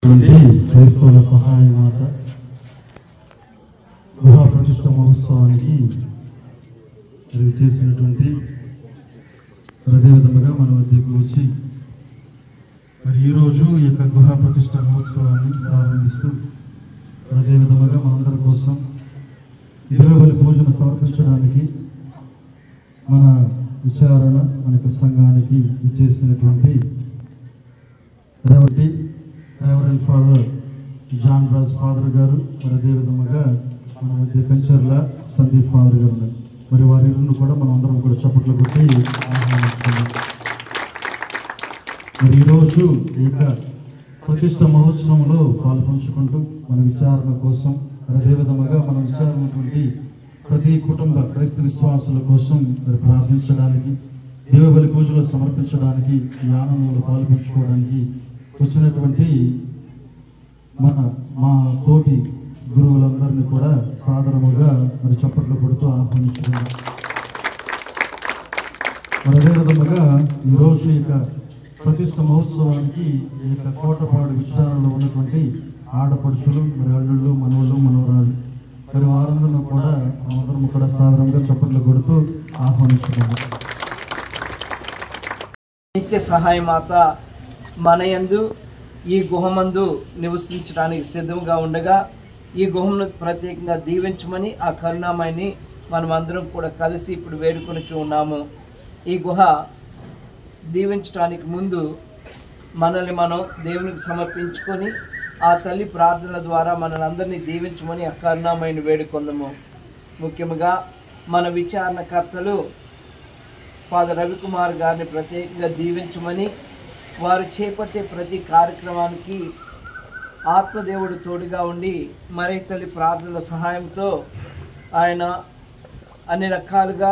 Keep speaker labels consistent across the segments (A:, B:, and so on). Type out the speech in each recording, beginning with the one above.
A: క్రైస్తవుల సహాయ మాత గృహ ప్రతిష్ట మహోత్సవానికి చేసినటువంటి అదేవిధంగా మన వద్దకు వచ్చి మరి ఈరోజు ఈ యొక్క గృహ ప్రతిష్ట మహోత్సవాన్ని ప్రారంభిస్తూ అదేవిధంగా మనందరి కోసం దేవుని పూజను సమర్పించడానికి మన విచారణ మన యొక్క సంఘానికి ఇచ్చేసినటువంటి reverend father John Raj father గారు మరి అదేవిధంగా మన మధ్య కంచర్ల సందీప్ ఫాదర్ గారు ఉన్నారు. మరి వారి ఇరువును కూడా మనం అందరం కూడా చప్పట్లు కొట్టి ఆహ్వానిస్తున్నాం. మరి ఈరోజు ఈ యొక్క ప్రతిష్ట మహోత్సవంలో పాల్పంచుకుంటూ మన విచారణ కోసం అదేవిధంగా మనం విచారణటువంటి ప్రతి కుటుంబ క్రైస్తవ విశ్వాసుల కోసం మరి ప్రార్థించడానికి దేవబలి పూజలో సమర్పించడానికి ఈ ఆనందంలో పాల్పంచుకోవడానికి వచ్చినటువంటి మా తోటి గురువులందరినీ కూడా సాధారణంగా మరి చప్పట్లు కొడుతూ ఆహ్వానించుకున్నాం. మరి అదేవిధంగా ఈరోజు ఇక ప్రతిష్ట మహోత్సవానికి ఈ యొక్క కోటపాడు విచారణలో ఉన్నటువంటి ఆడపడుచులు మరి అల్లుళ్ళు మనవళ్ళు మనవరాలు మరి వారందరూ కూడా మనందరం కూడా సాధారణంగా చప్పట్లు కొడుతూ ఆహ్వానించుకున్నాం.
B: నిత్య సహాయ మాత మనయందు ఈ గుహమందు నివసించడానికి సిద్ధంగా ఉండగా ఈ గుహను ప్రత్యేకంగా దీవించమని ఆ కరుణామయిని మనమందరం కూడా కలిసి ఇప్పుడు వేడుకొని ఉన్నాము. ఈ గుహ దీవించడానికి ముందు మనల్ని మనం దేవునికి సమర్పించుకొని ఆ తల్లి ప్రార్థనల ద్వారా మనల్ని అందరినీ దీవించమని ఆ కరుణామయిని వేడుకొందాము. ముఖ్యంగా మన విచారణకర్తలు ఫాదర్ రవికుమార్ గారిని ప్రత్యేకంగా దీవించమని వారు చేపట్టే ప్రతి కార్యక్రమానికి ఆత్మదేవుడు తోడుగా ఉండి మరే తల్లి ప్రార్థనల సహాయంతో ఆయన అన్ని రకాలుగా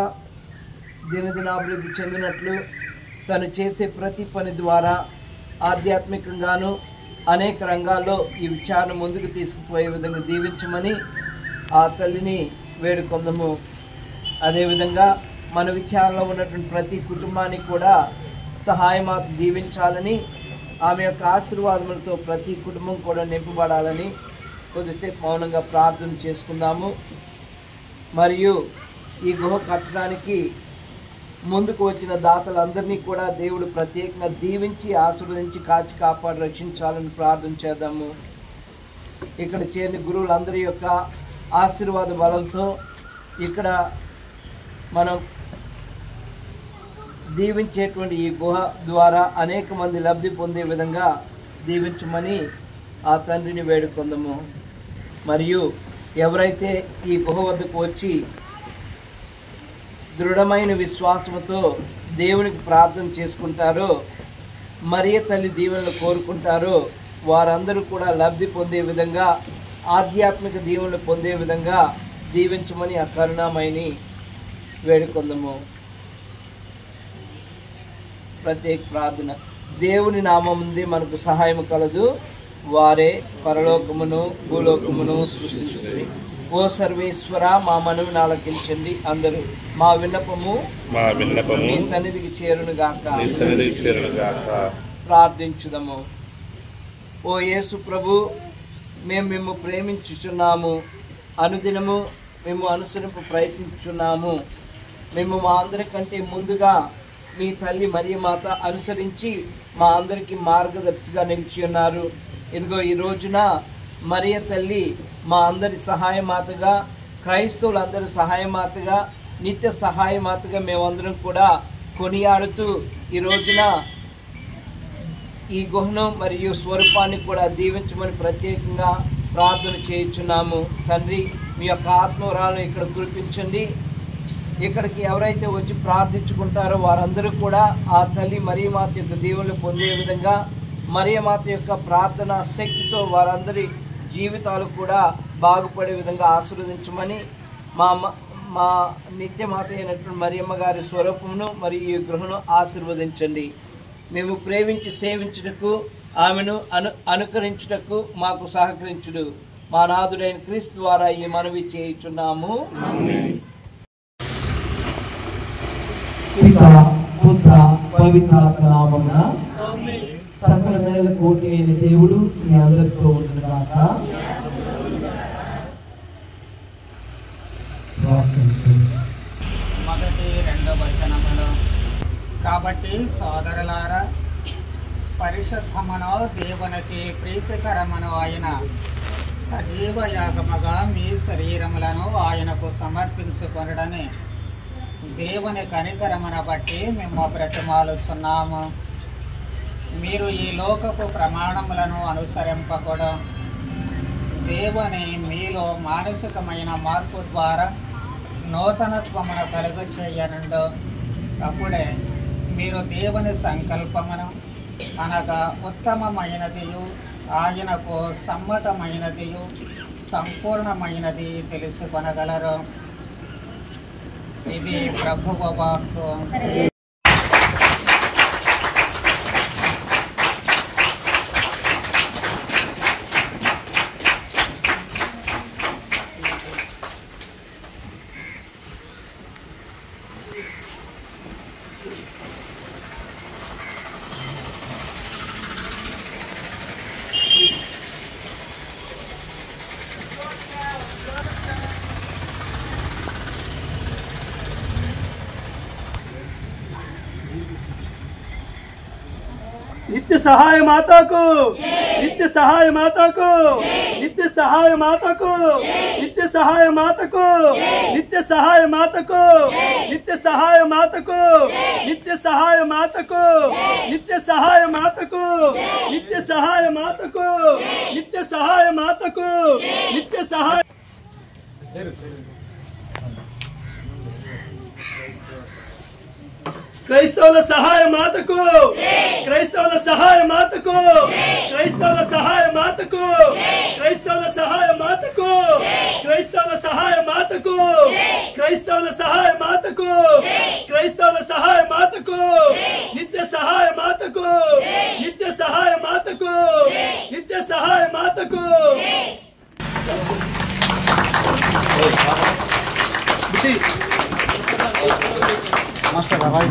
B: దినదినాభివృద్ధి చెందినట్లు తను చేసే ప్రతి పని ద్వారా ఆధ్యాత్మికంగాను అనేక రంగాల్లో ఈ విచారణ ముందుకు తీసుకుపోయే విధంగా దీవించమని ఆ తల్లిని వేడుకొందాము. అదేవిధంగా మన విచారణలో ఉన్నటువంటి ప్రతి కుటుంబానికి కూడా సహాయమాత దీవించాలని ఆమె యొక్క ఆశీర్వాదములతో ప్రతి కుటుంబం కూడా నింపబడాలని కొద్దిసేపు మౌనంగా ప్రార్థన చేసుకుందాము. మరియు ఈ గుహ కట్టడానికి ముందుకు వచ్చిన దాతలందరినీ కూడా దేవుడు ప్రత్యేకంగా దీవించి ఆశీర్వదించి కాచి కాపాడి రక్షించాలని ప్రార్థన చేద్దాము. ఇక్కడ చేరిన గురువులందరి యొక్క ఆశీర్వాద బలంతో ఇక్కడ మనం దీవించేటువంటి ఈ గుహ ద్వారా అనేక మంది లబ్ధి పొందే విధంగా దీవించమని ఆ తండ్రిని వేడుకొందాము. మరియు ఎవరైతే ఈ గుహ వద్దకు వచ్చి దృఢమైన విశ్వాసంతో దేవునికి ప్రార్థన చేసుకుంటారో మరియ తల్లి దీవెనలు కోరుకుంటారో వారందరూ కూడా లబ్ధి పొందే విధంగా ఆధ్యాత్మిక దీవెనలు పొందే విధంగా దీవించమని ఆ కరుణామయిని వేడుకొందాము. ప్రత్యేక ప్రార్థన. దేవుని నామముందే మనకు సహాయం కలదు, వారే పరలోకమును భూలోకమును సృష్టించుడి. ఓ సర్వేశ్వర మా మనవిని ఆలకించండి. అందరూ మా విన్నపము మీ సన్నిధికి చేరును గాక. ప్రార్థించుదము. ఓ యేసు ప్రభు, మేము మిమ్ము ప్రేమించుచున్నాము, అనుదినము మేము అనుసరింపు ప్రయత్నించున్నాము. మేము మా అందరికంటే ముందుగా మీ తల్లి మరియ మాత అనుసరించి మా అందరికీ మార్గదర్శిగా నిలిచి ఉన్నారు. ఇదిగో ఈ రోజున మరియ తల్లి మా అందరి సహాయమాతగా, క్రైస్తవులందరి సహాయమాతగా, నిత్య సహాయమాతగా మేమందరం కూడా కొనియాడుతూ ఈ రోజున ఈ గుహను మరియు స్వరూపాన్ని కూడా దీవించమని ప్రత్యేకంగా ప్రార్థన చేయించున్నాము. తండ్రి, మీ యొక్క ఆత్మవరాలను ఇక్కడ కురిపించండి. ఇక్కడికి ఎవరైతే వచ్చి ప్రార్థించుకుంటారో వారందరూ కూడా ఆ తల్లి మరియమాత యొక్క దీవెనలు పొందే విధంగా, మరియమాత యొక్క ప్రార్థన శక్తితో వారందరి జీవితాలు కూడా బాగుపడే విధంగా ఆశీర్వదించమని మా నిత్యమాత అయినటువంటి మరియమ్మ గారి స్వరూపమును మరియు ఈ గృహను ఆశీర్వదించండి. మేము ప్రేమించి సేవించుటకు ఆమెను అనుకరించుటకు మాకు సహకరించుడు. మా నాథుడైన క్రీస్తు ద్వారా ఈ మనవి చేయుచున్నాము.
C: పిత పుత్ర పవిత్రాత్మ నామమున సకల వేల కోటి అయిన దేవుడు మీ అందరితో ఉంటుందాక.
D: మొదటి రెండవ వచనములు. కాబట్టి సోదరులారా, పరిశుద్ధమును దేవునికి ప్రీతికరమును అయిన సజీవ యాగముగా మీ శరీరములను ఆయనకు సమర్పించుకొనుడని దేవుని కనికరమును బట్టి మేము బ్రతిమాలుచున్నాము. మీరు ఈ లోకపు ప్రమాణములను అనుసరింపకూడదు, దేవుని మీలో మానసికమైన మార్పు ద్వారా నూతనత్వమును కలుగు చేయనుండు. అప్పుడే మీరు దేవుని సంకల్పమును అనగా ఉత్తమమైనదియు ఆయనకు సమ్మతమైనదియు సంపూర్ణమైనది తెలుసుకొనగలరు. ఇది ప్రభువు వాక్కు.
E: नित्य सहाय माता को, नित्य सहाय माता को, नित्य सहाय माता को, नित्य सहाय माता को, नित्य सहाय माता को, नित्य सहाय माता को, नित्य सहाय माता को, नित्य सहाय माता को, नित्य सहाय माता को, नित्य सहाय माता को, नित्य सहाय క్రైస్తవుల సహాయ మాతకు, క్రైస్తవుల సహాయ మాతకు, క్రైస్తవుల సహాయ మాతకు, క్రైస్తవుల సహాయ మాతకు, క్రైస్తవుల సహాయ మాతకు, క్రైస్తవుల సహాయ మాతకు, క్రైస్తవుల సహాయ మాతకు, నిత్య సహాయ మాతకు, నిత్య సహాయ మాతకు, నిత్య సహాయ మాతకు.
B: మాస్టర్ రాయ్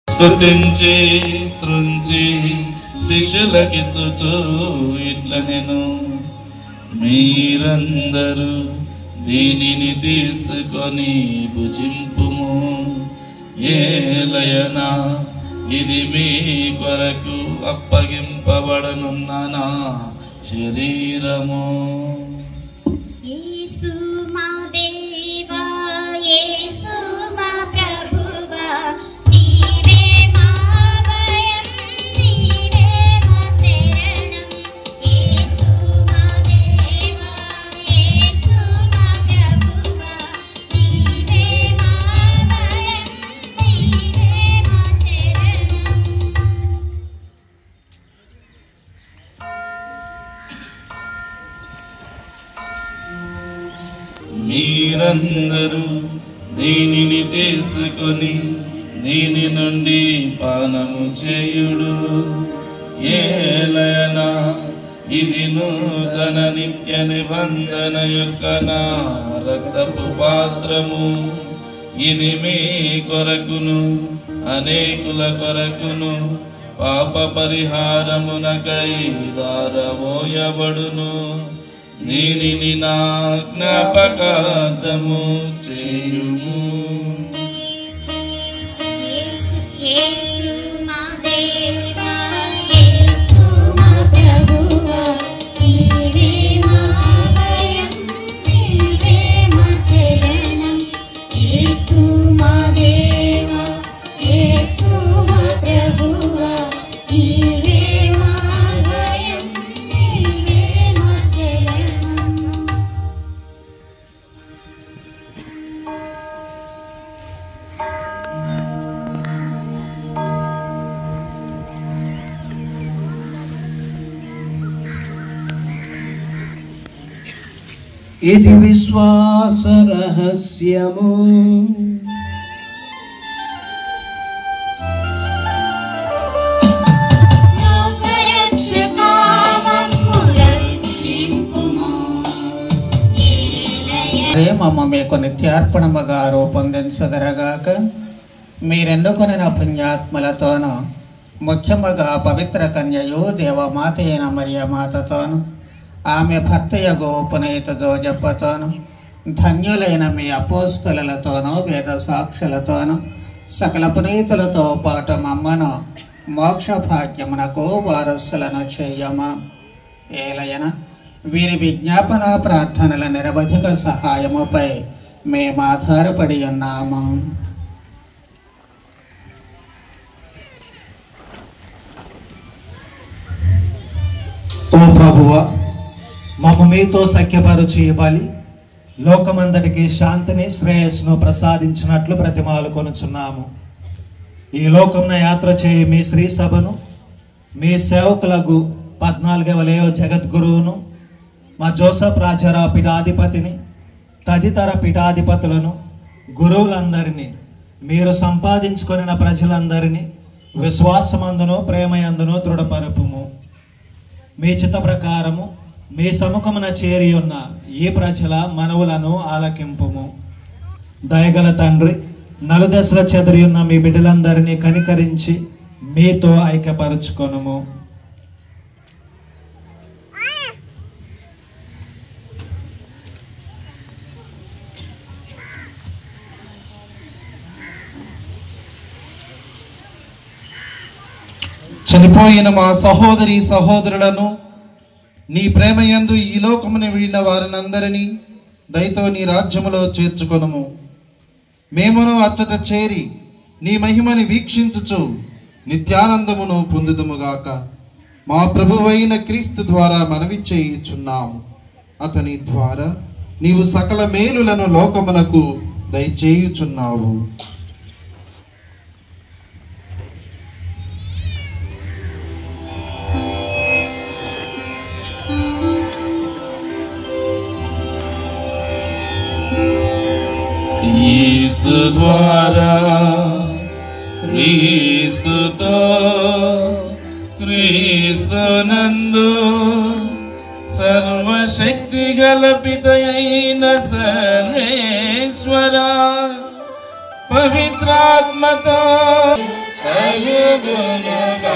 F: స్తుతించి త్రుంచి శిష్యులకిచ్చుచు ఇట్ల నేను, మీరందరూ దీనిని తీసుకొని భుజింపుము, ఏలయనా ఇది మీ కొరకు అప్పగింపబడనున్న నా శరీరము.
G: యేసు మా దేవా, యేసు మా ప్రభువా, నీవే మా భయం, నీవే మా శరణం. యేసు మా దేవా, యేసు మా ప్రభువా, నీవే మా భయం, నీవే మా శరణం.
F: మీరందరూ దీనిని తీసుకొని దీని నుండి పానము చేయుడు, ఏలయనా ఇది నూతన నిత్య నిబంధన యొక్క నా రక్తపు పాత్రము. ఇది మీ కొరకును అనేకుల కొరకును పాప పరిహారమునకై దారమోయబడును. దీనిని నా జ్ఞాపకార్థము చేయుము.
G: యేసు మా దేవా, యేసు మా ప్రభువా, నీవే మా అభయం, నీవే మా శరణం. యేసు మా దేవా, యేసు మా ప్రభువా, నీవే మా అభయం, నీవే మా శరణం.
B: ఇది విశ్వాస రహస్యము.
G: లోకరక్షకా మమ్ము రక్షింపుము. యేలయ
D: మమ్మ మీకు నిత్యార్పణముగా రూపొందించదరగాక. మీరెన్నుకొనిన పుణ్యాత్మలతోనూ ముఖ్యముగా పవిత్ర కన్యయు దేవమాత అయిన మరియమాతతోను ఆమె భర్తయగు పునీత జోజప్పతోను ధన్యులైన మీ అపోస్తలులతోనూ వేద సాక్షులతోనూ సకల పునీతులతో పాటు మమ్మను మోక్ష భాగ్యమునకు వారసులను చేయమా. ఏలయన వీరి విజ్ఞాపన ప్రార్థనల నిరవధిక సహాయముపై మేము ఆధారపడి ఉన్నాము.
A: ఓ ప్రభువా, మమ్ము మీతో సఖ్యపరుచు ఇవ్వాలి, లోకమందటికి శాంతిని శ్రేయస్సును ప్రసాదించినట్లు ప్రతిమాలు కొనుచున్నాము. ఈ లోకమున యాత్ర చేయి మీ శ్రీ సభను, మీ సేవకులకు 14వ లేయో జగద్గురువును, మా జోసఫ్ రాజారా పీఠాధిపతిని, తదితర పీఠాధిపతులను, గురువులందరినీ, మీరు సంపాదించుకొనిన ప్రజలందరినీ విశ్వాసమందును ప్రేమయందును దృఢపరుపుము. మీ చిత్త ప్రకారము మీ సముఖమున చేరి ఉన్న ఈ ప్రజల మనవులను ఆలకింపుము. దయగల తండ్రి, నలుదశల చెదిరి ఉన్న మీ బిడ్డలందరినీ కనికరించి మీతో ఐక్యపరుచుకొనుము.
H: చనిపోయిన మా సహోదరి సహోదరులను నీ ప్రేమయందు ఈ లోకమును వీడిన వారినందరినీ దయతో నీ రాజ్యములో చేర్చుకొనుము. మేమును అచ్చట చేరి నీ మహిమని వీక్షించుచు నిత్యానందమును పొందుదుముగాక. మా ప్రభువైన క్రీస్తు ద్వారా మనవి చేయుచున్నాము. అతని ద్వారా నీవు సకల మేలులను లోకమునకు దయచేయుచున్నావు.
F: క్రీస్తు ద్వారా క్రీస్తుతో క్రీస్తునందు సర్వశక్తి గల పితయైన సర్వేశ్వర పవిత్రాత్మతో కలుగునుగాక.